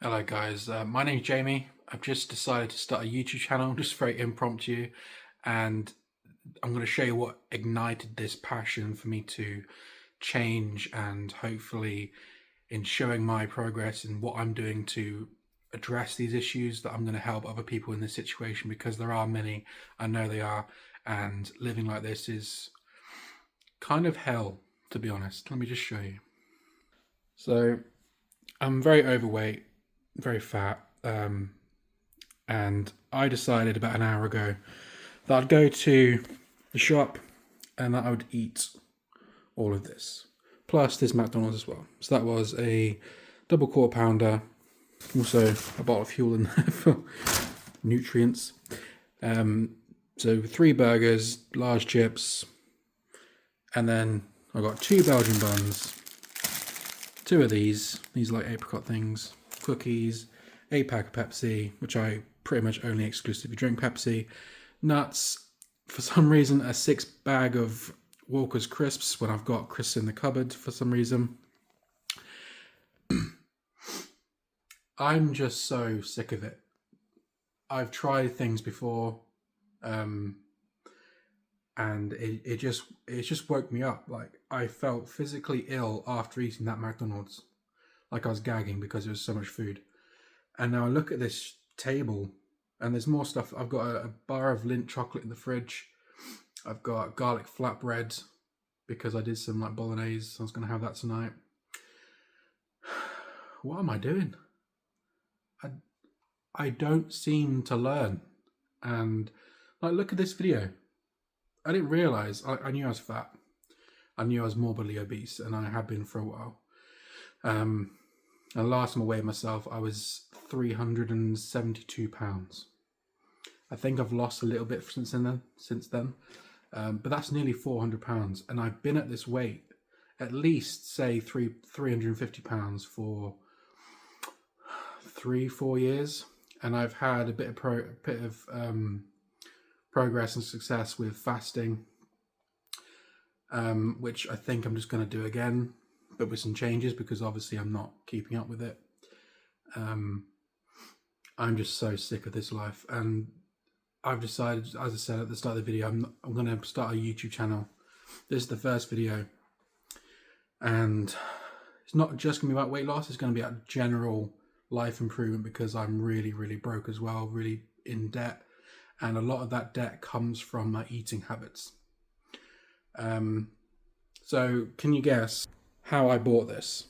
Hello guys, my name's Jamie. I've just decided to start a YouTube channel, just very impromptu, and I'm going to show you what ignited this passion for me to change, and hopefully in showing my progress in what I'm doing to address these issues, that I'm going to help other people in this situation, because there are many, I know they are, and living like this is kind of hell, to be honest. Let me just show you. So I'm very overweight, very fat, and I decided about an hour ago that I'd go to the shop and that I would eat all of this, plus this McDonald's as well. So that was a double quarter pounder, also a bottle of fuel in there for nutrients. So 3 burgers, large chips, and then I got 2 Belgian buns, 2 of these like apricot things, cookies, a pack of Pepsi, which I pretty much only exclusively drink Pepsi, nuts, for some reason a 6 bag of Walker's crisps when I've got crisps in the cupboard for some reason. I'm just so sick of it. I've tried things before, and it just woke me up. Like, I felt physically ill after eating that McDonald's. Like I was gagging because there was so much food. And now I look at this table and there's more stuff. I've got a bar of Lindt chocolate in the fridge. I've got garlic flatbread because I did some like bolognese. I was going to have that tonight. What am I doing? I don't seem to learn. And like, look at this video. I didn't realize, I knew I was fat. I knew I was morbidly obese, and I have been for a while. And last time I weighed myself, I was 372 pounds. I think I've lost a little bit since then, but that's nearly 400 pounds. And I've been at this weight, at least say 350 pounds for 3-4 years. And I've had a bit of progress and success with fasting, which I think I'm just going to do again, but with some changes, because obviously I'm not keeping up with it. I'm just so sick of this life, and I've decided, as I said at the start of the video, I'm going to start a YouTube channel. This is the first video, and it's not just going to be about weight loss, it's going to be about general life improvement, because I'm really broke as well, really in debt, and a lot of that debt comes from my eating habits. So can you guess how I bought this?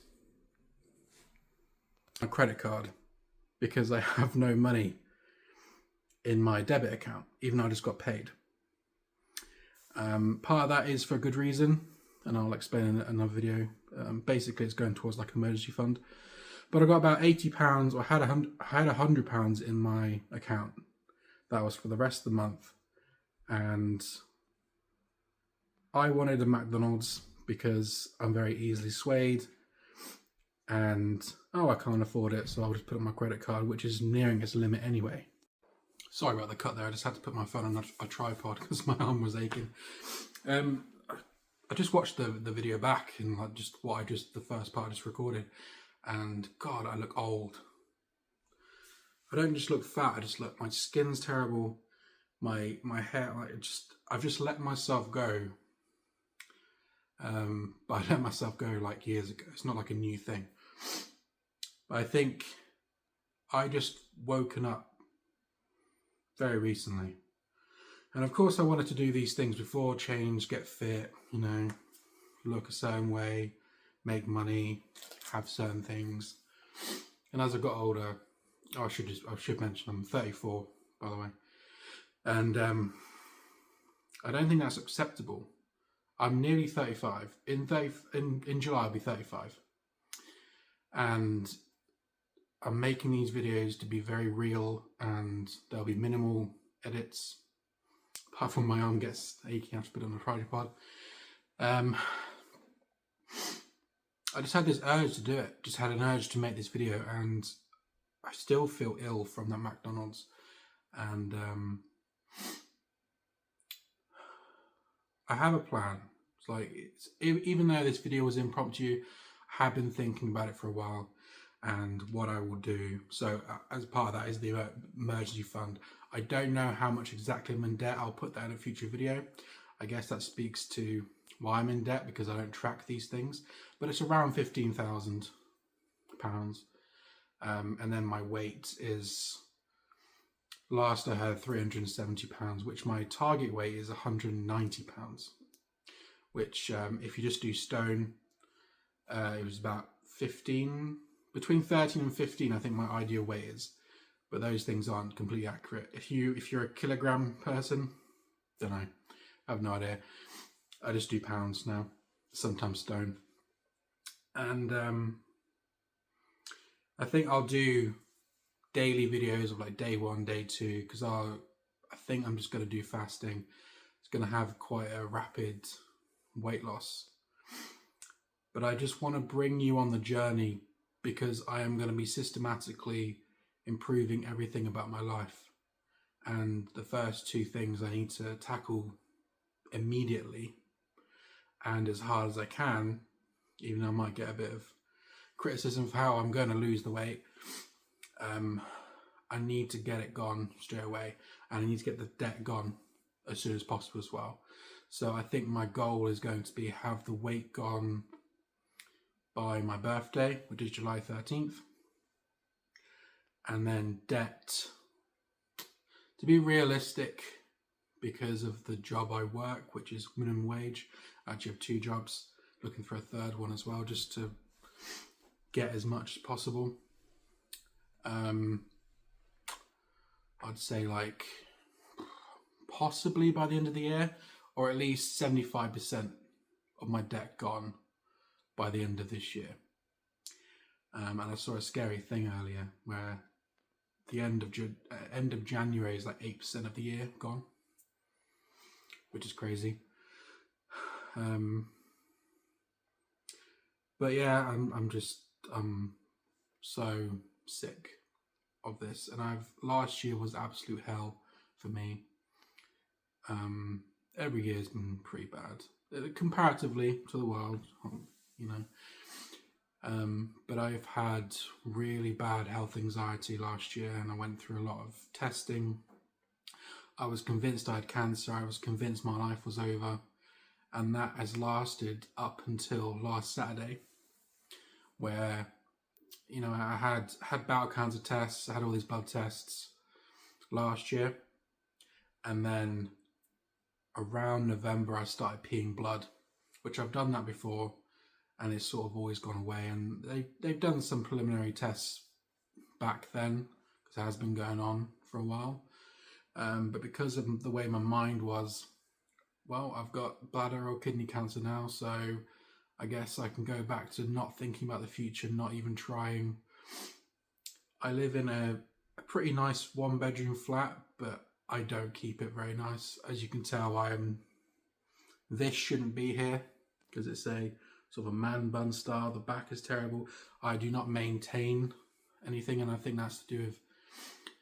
A credit card, because I have no money in my debit account, even though I just got paid. Part of that is for a good reason, and I'll explain in another video. Basically, it's going towards like an emergency fund. But I got about £80, or I had £100 in my account. That was for the rest of the month, and I wanted a McDonald's because I'm very easily swayed, and I can't afford it, so I'll just put it on my credit card, which is nearing its limit anyway. Sorry about the cut there, I just had to put my phone on a tripod because my arm was aching. I just watched the video back, and like the first part I just recorded, and God, I look old. I don't just look fat, my skin's terrible, my hair, I've just let myself go. But I let myself go like years ago. It's not like a new thing. But I think I just woken up very recently. And of course I wanted to do these things before: change, get fit, look a certain way, make money, have certain things. And as I got older, I should mention I'm 34, by the way. And I don't think that's acceptable. I'm nearly 35. In July I'll be 35. And I'm making these videos to be very real, and there'll be minimal edits. Apart from my arm gets achy, I have to put it on a tripod. I just had this urge to do it. Just had an urge to make this video, and I still feel ill from that McDonald's. And I have a plan. It's like, even though this video was impromptu, I have been thinking about it for a while, and what I will do. So as part of that is the emergency fund. I don't know how much exactly I'm in debt. I'll put that in a future video. I guess that speaks to why I'm in debt, because I don't track these things, but it's around £15,000. And then my weight is, last I heard, £370, which my target weight is £190, which if you just do stone, it was about 15, between 13 and 15, I think my ideal weight is. But those things aren't completely accurate. If you're a kilogram person, don't know, I have no idea. I just do pounds now, sometimes stone. And I think I'll do daily videos of like day 1, day 2, because I think I'm just going to do fasting. It's going to have quite a rapid weight loss. But I just want to bring you on the journey, because I am going to be systematically improving everything about my life. And the first 2 things I need to tackle immediately and as hard as I can, even though I might get a bit of criticism for how I'm going to lose the weight, I need to get it gone straight away, and I need to get the debt gone as soon as possible as well. So I think my goal is going to be have the weight gone by my birthday, which is July 13th. And then debt, to be realistic, because of the job I work, which is minimum wage. I actually have 2 jobs, looking for a third one as well, just to get as much as possible. I'd say like possibly by the end of the year, or at least 75% of my debt gone by the end of this year. And I saw a scary thing earlier where the end of January is like 8% of the year gone, which is crazy. But yeah, I'm so sick of this, and last year was absolute hell for me. Every year has been pretty bad comparatively to the world, you know. But I've had really bad health anxiety last year, and I went through a lot of testing. I was convinced I had cancer. I was convinced my life was over, and that has lasted up until last Saturday, where, you know, I had bowel cancer tests. I had all these blood tests last year, and then around November I started peeing blood, which I've done that before, and it's sort of always gone away. And they've done some preliminary tests back then, because it has been going on for a while. But because of the way my mind was, well, I've got bladder or kidney cancer now, so I guess I can go back to not thinking about the future, not even trying. I live in a pretty nice 1-bedroom flat, but I don't keep it very nice. As you can tell, this shouldn't be here, because it's a sort of a man bun style. The back is terrible. I do not maintain anything, and I think that's to do with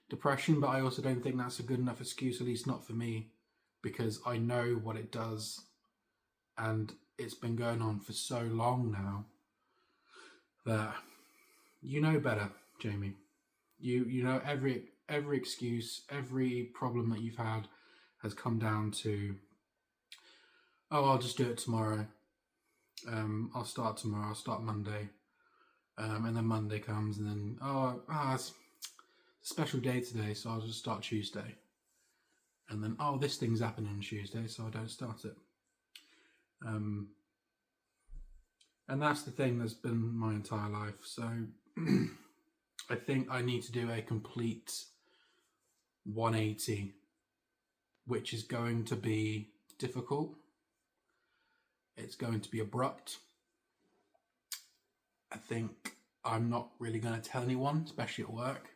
depression, but I also don't think that's a good enough excuse, at least not for me, because I know what it does, and it's been going on for so long now that you know better, Jamie. You know every excuse, every problem that you've had has come down to, oh, I'll just do it tomorrow. I'll start tomorrow. I'll start Monday. And then Monday comes, and then it's a special day today, so I'll just start Tuesday. And then this thing's happening on Tuesday, so I don't start it. And that's the thing that's been my entire life. So I think I need to do a complete 180, which is going to be difficult. It's going to be abrupt. I think I'm not really going to tell anyone, especially at work,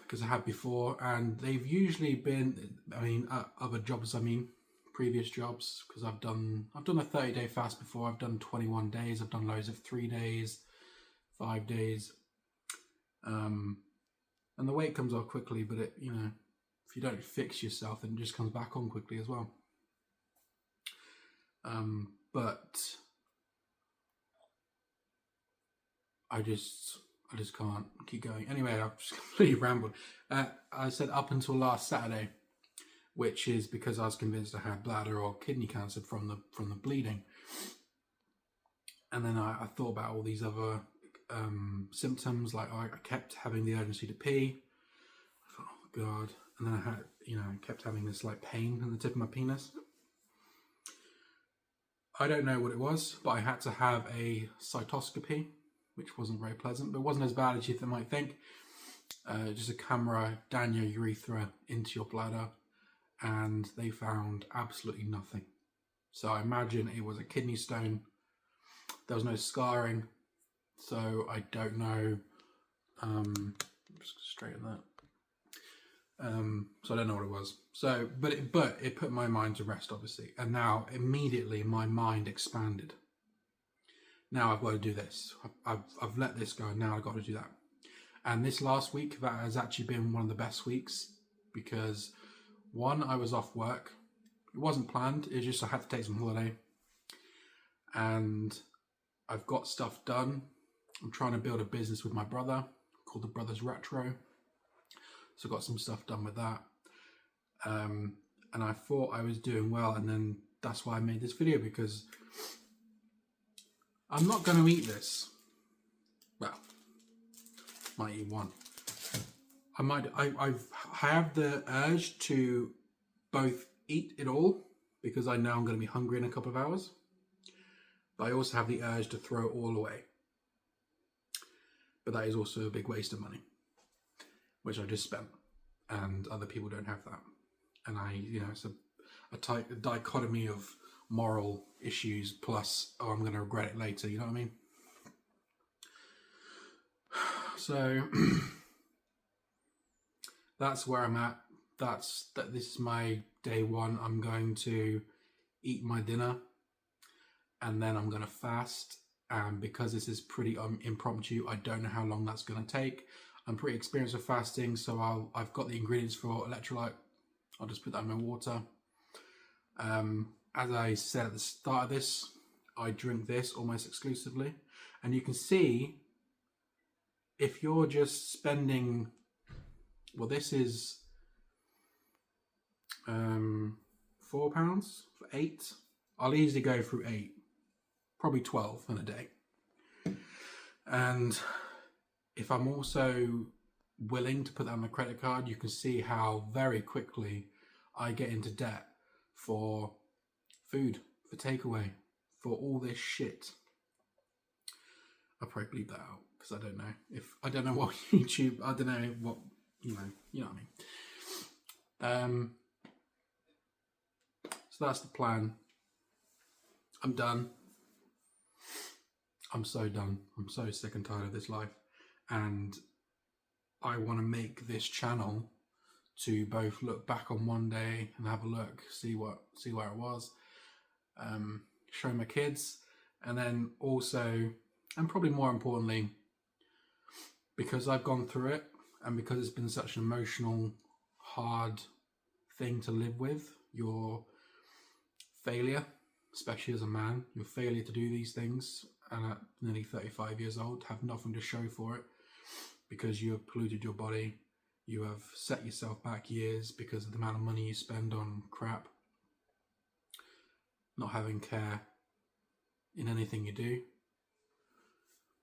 because I have before, and they've usually been, other jobs, previous jobs, because I've done a 30-day fast before. I've done 21 days. I've done loads of 3 days, 5 days. And the weight comes off quickly, but if you don't fix yourself, then it just comes back on quickly as well. But I just can't keep going. Anyway, I've just completely rambled. I said up until last Saturday, which is because I was convinced I had bladder or kidney cancer from the bleeding. And then I thought about all these other symptoms, like I kept having the urgency to pee. I thought, oh God. And then I had, kept having this like pain in the tip of my penis. I don't know what it was, but I had to have a cytoscopy, which wasn't very pleasant, but it wasn't as bad as you might think. Just a camera down your urethra into your bladder, and they found absolutely nothing. So I imagine it was a kidney stone. There was no scarring, so I don't know. Just straighten that. So I don't know what it was. So, but it put my mind to rest, obviously, and now immediately my mind expanded. Now I've got to do this. I've let this go. Now I've got to do that. And this last week, that has actually been one of the best weeks because, one, I was off work. It wasn't planned. It's just I had to take some holiday. And I've got stuff done. I'm trying to build a business with my brother called the Brothers Retro. So I got some stuff done with that. And I thought I was doing well. And then that's why I made this video, because I'm not going to eat this. Well, might eat one. I have the urge to both eat it all because I know I'm going to be hungry in a couple of hours, but I also have the urge to throw it all away. But that is also a big waste of money, which I just spent, and other people don't have that. And it's a dichotomy of moral issues plus, oh, I'm going to regret it later. You know what I mean? So that's where I'm at. This is my day one. I'm going to eat my dinner, and then I'm going to fast. And because this is pretty impromptu, I don't know how long that's going to take. I'm pretty experienced with fasting, so I've got the ingredients for electrolyte. I'll just put that in my water. As I said at the start of this, I drink this almost exclusively, and you can see if you're just spending, well, this is £4 for 8. I'll easily go through 8, probably 12 in a day. And if I'm also willing to put that on my credit card, you can see how very quickly I get into debt for food, for takeaway, for all this shit. I'll probably bleep that out because I don't know what YouTube, I don't know what, you know what I mean. So that's the plan. I'm done. I'm so done. I'm so sick and tired of this life. And I want to make this channel to both look back on one day and have a look, see where it was, show my kids, and then also, and probably more importantly, because I've gone through it and because it's been such an emotional, hard thing to live with, your failure, especially as a man, your failure to do these things, and at nearly 35 years old, have nothing to show for it because you have polluted your body, you have set yourself back years because of the amount of money you spend on crap, not having care in anything you do.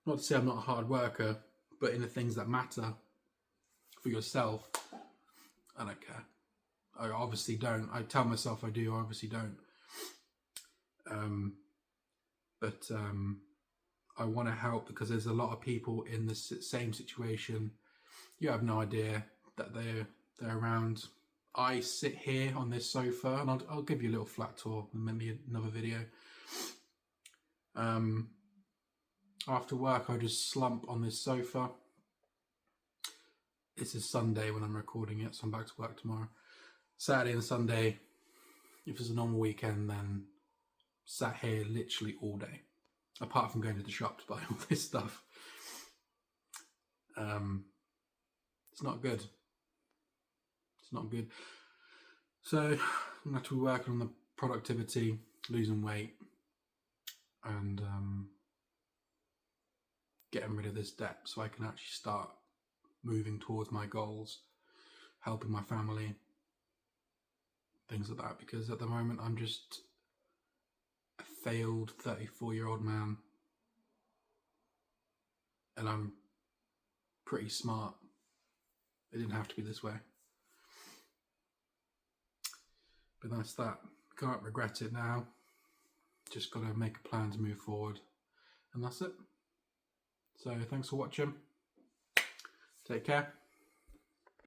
Not to say I'm not a hard worker, but in the things that matter for yourself, I don't care. I obviously don't. I tell myself I do, I obviously don't. But I want to help because there's a lot of people in the same situation. You have no idea that they're around. I sit here on this sofa, and I'll give you a little flat tour and maybe another video. After work, I just slump on this sofa. This is Sunday when I'm recording it, so I'm back to work tomorrow. Saturday and Sunday, if it's a normal weekend, then sat here literally all day, apart from going to the shop to buy all this stuff. It's not good. It's not good. So I'm going to have to be working on the productivity, losing weight, and getting rid of this debt so I can actually start moving towards my goals, helping my family, things like that. Because at the moment I'm just a failed 34-year-old man, and I'm pretty smart. It didn't have to be this way. But that's that. Can't regret it now. Just got to make a plan to move forward. And that's it. So thanks for watching. Take care.